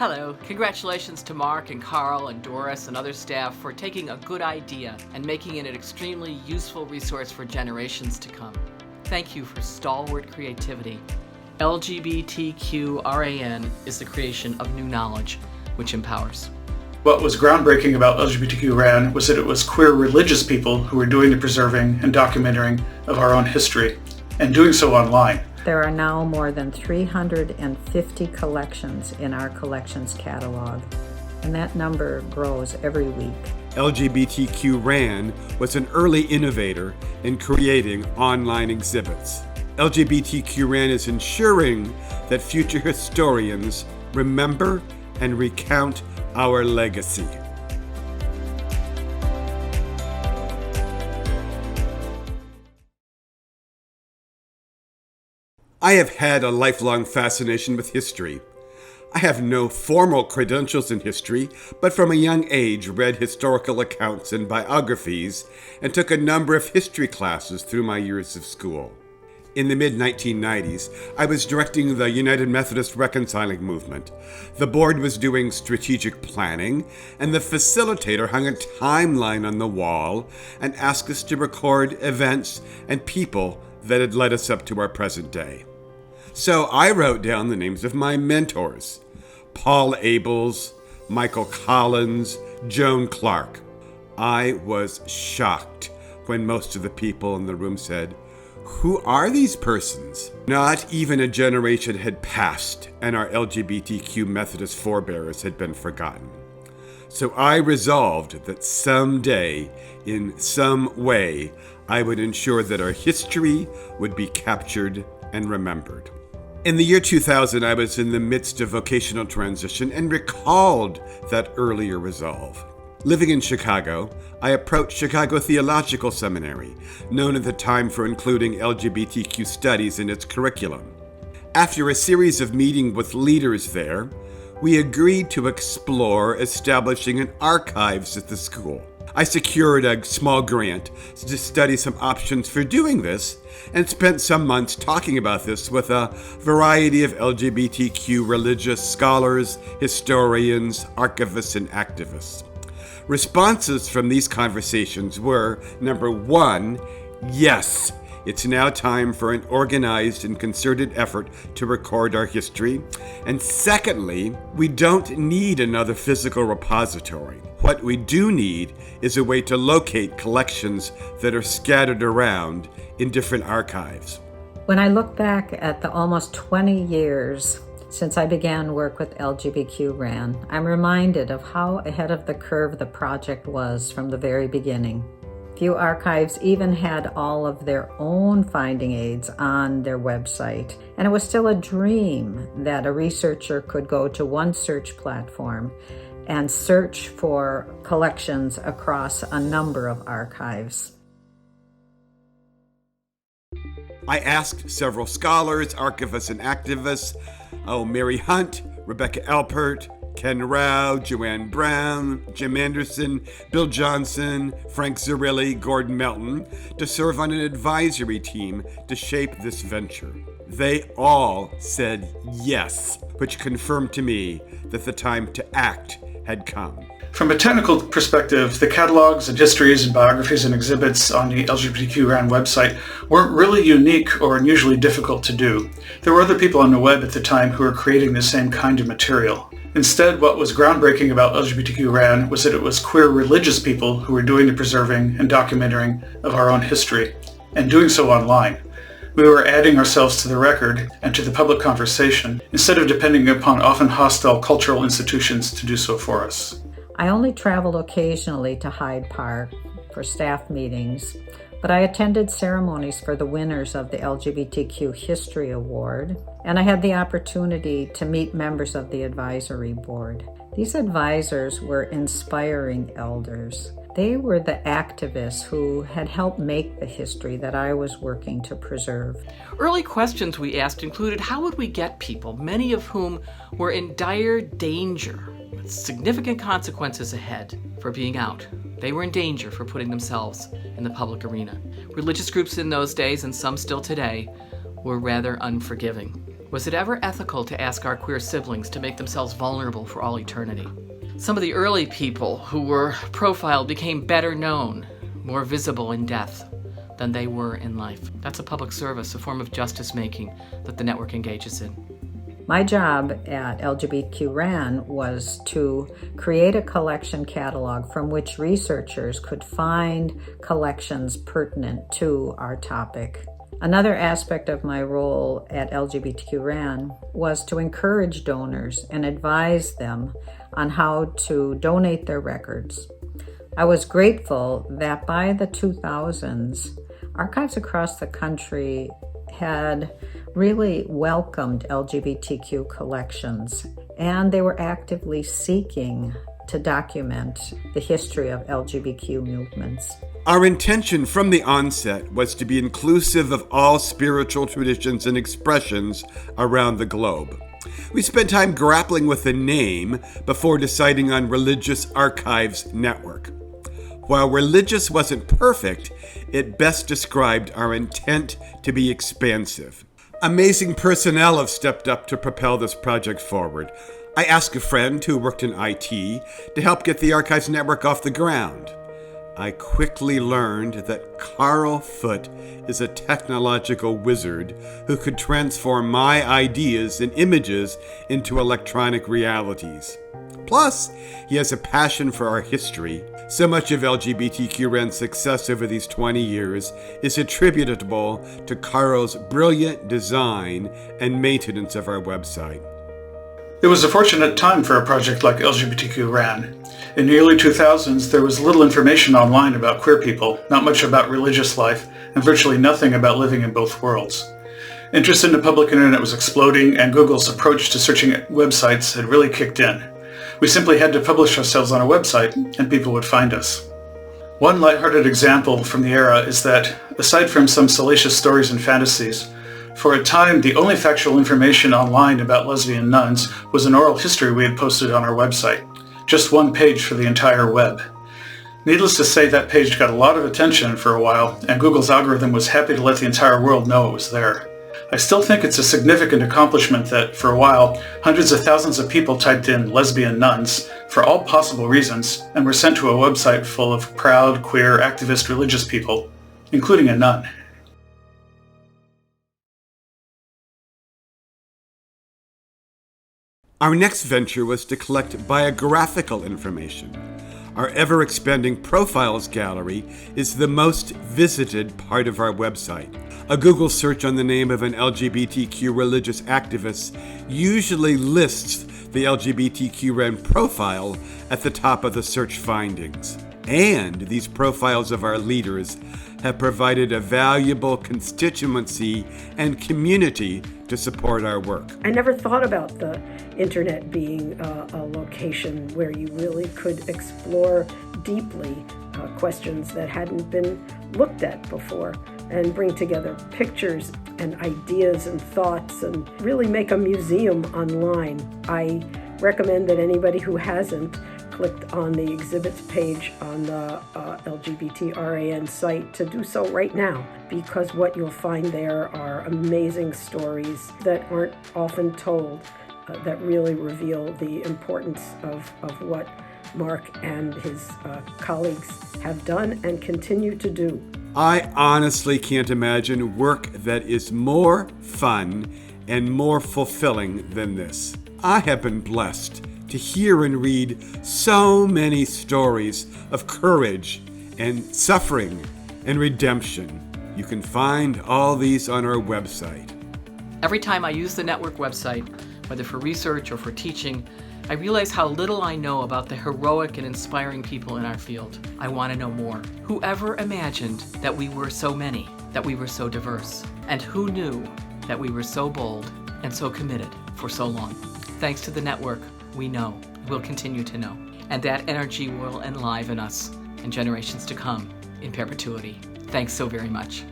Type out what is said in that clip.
Hello. Congratulations to Mark and Carl and Doris and other staff for taking a good idea and making it an extremely useful resource for generations to come. Thank you for stalwart creativity. LGBTQ-RAN is the creation of new knowledge, which empowers. What was groundbreaking about LGBTQ-RAN was that it was queer religious people who were doing the preserving and documenting of our own history, and doing so online. There are now more than 350 collections in our collections catalog, and that number grows every week. LGBTQ-RAN was an early innovator in creating online exhibits. LGBTQ-RAN is ensuring that future historians remember and recount our legacy. I have had a lifelong fascination with history. I have no formal credentials in history, but from a young age read historical accounts and biographies and took a number of history classes through my years of school. In the mid-1990s, I was directing the United Methodist Reconciling Movement. The board was doing strategic planning, and the facilitator hung a timeline on the wall and asked us to record events and people that had led us up to our present day. So I wrote down the names of my mentors: Paul Abels, Michael Collins, Joan Clark. I was shocked when most of the people in the room said, "Who are these persons?" Not even a generation had passed, and our LGBTQ Methodist forebears had been forgotten. So I resolved that someday, in some way, I would ensure that our history would be captured and remembered. In the year 2000, I was in the midst of vocational transition and recalled that earlier resolve. Living in Chicago, I approached Chicago Theological Seminary, known at the time for including LGBTQ studies in its curriculum. After a series of meetings with leaders there, we agreed to explore establishing an archives at the school. I secured a small grant to study some options for doing this and spent some months talking about this with a variety of LGBTQ religious scholars, historians, archivists, and activists. Responses from these conversations were, number one, yes, it's now time for an organized and concerted effort to record our history. And secondly, we don't need another physical repository. What we do need is a way to locate collections that are scattered around in different archives. When I look back at the almost 20 years since I began work with LGBTQ-RAN, I'm reminded of how ahead of the curve the project was from the very beginning. Few archives even had all of their own finding aids on their website, and it was still a dream that a researcher could go to one search platform and search for collections across a number of archives. I asked several scholars, archivists, and activists, Mary Hunt, Rebecca Alpert, Ken Rao, Joanne Brown, Jim Anderson, Bill Johnson, Frank Zarilli, Gordon Melton, to serve on an advisory team to shape this venture. They all said yes, which confirmed to me that the time to act had come. From a technical perspective, the catalogs and histories and biographies and exhibits on the LGBTQ-RAN website weren't really unique or unusually difficult to do. There were other people on the web at the time who were creating the same kind of material. Instead, what was groundbreaking about LGBTQ-RAN was that it was queer religious people who were doing the preserving and documenting of our own history, and doing so online. We were adding ourselves to the record and to the public conversation, instead of depending upon often hostile cultural institutions to do so for us. I only traveled occasionally to Hyde Park for staff meetings, but I attended ceremonies for the winners of the LGBTQ History Award, and I had the opportunity to meet members of the advisory board. These advisors were inspiring elders. They were the activists who had helped make the history that I was working to preserve. Early questions we asked included how would we get people, many of whom were in dire danger, with significant consequences ahead for being out. They were in danger for putting themselves in the public arena. Religious groups in those days, and some still today, were rather unforgiving. Was it ever ethical to ask our queer siblings to make themselves vulnerable for all eternity? Some of the early people who were profiled became better known, more visible in death than they were in life. That's a public service, a form of justice making that the network engages in. My job at LGBTQ-RAN was to create a collection catalog from which researchers could find collections pertinent to our topic. Another aspect of my role at LGBTQ-RAN was to encourage donors and advise them on how to donate their records. I was grateful that by the 2000s, archives across the country had really welcomed LGBTQ collections, and they were actively seeking to document the history of LGBTQ movements. Our intention from the onset was to be inclusive of all spiritual traditions and expressions around the globe. We spent time grappling with the name before deciding on Religious Archives Network. While religious wasn't perfect, it best described our intent to be expansive. Amazing personnel have stepped up to propel this project forward. I asked a friend who worked in IT to help get the Archives Network off the ground. I quickly learned that Carl Foote is a technological wizard who could transform my ideas and images into electronic realities. Plus, he has a passion for our history. So much of LGBTQ-RAN's success over these 20 years is attributable to Carl's brilliant design and maintenance of our website. It was a fortunate time for a project like LGBTQ-RAN. In the early 2000s, there was little information online about queer people, not much about religious life, and virtually nothing about living in both worlds. Interest in the public internet was exploding, and Google's approach to searching websites had really kicked in. We simply had to publish ourselves on a website, and people would find us. One lighthearted example from the era is that, aside from some salacious stories and fantasies, for a time the only factual information online about lesbian nuns was an oral history we had posted on our website. Just one page for the entire web. Needless to say, that page got a lot of attention for a while, and Google's algorithm was happy to let the entire world know it was there. I still think it's a significant accomplishment that, for a while, hundreds of thousands of people typed in lesbian nuns for all possible reasons and were sent to a website full of proud, queer, activist religious people, including a nun. Our next venture was to collect biographical information. Our ever-expanding profiles gallery is the most visited part of our website. A Google search on the name of an LGBTQ religious activist usually lists the LGBTQ-RAN profile at the top of the search findings. And these profiles of our leaders have provided a valuable constituency and community to support our work. I never thought about the internet being a location where you really could explore deeply questions that hadn't been looked at before and bring together pictures and ideas and thoughts and really make a museum online. I recommend that anybody who hasn't clicked on the exhibits page on the LGBT-RAN site to do so right now, because what you'll find there are amazing stories that aren't often told, that really reveal the importance of what Mark and his colleagues have done and continue to do. I honestly can't imagine work that is more fun and more fulfilling than this. I have been blessed to hear and read so many stories of courage and suffering and redemption. You can find all these on our website. Every time I use the network website, whether for research or for teaching, I realize how little I know about the heroic and inspiring people in our field. I want to know more. Whoever imagined that we were so many, that we were so diverse, and who knew that we were so bold and so committed for so long? Thanks to the network, we know, we'll continue to know, and that energy will enliven us and generations to come in perpetuity. Thanks so very much.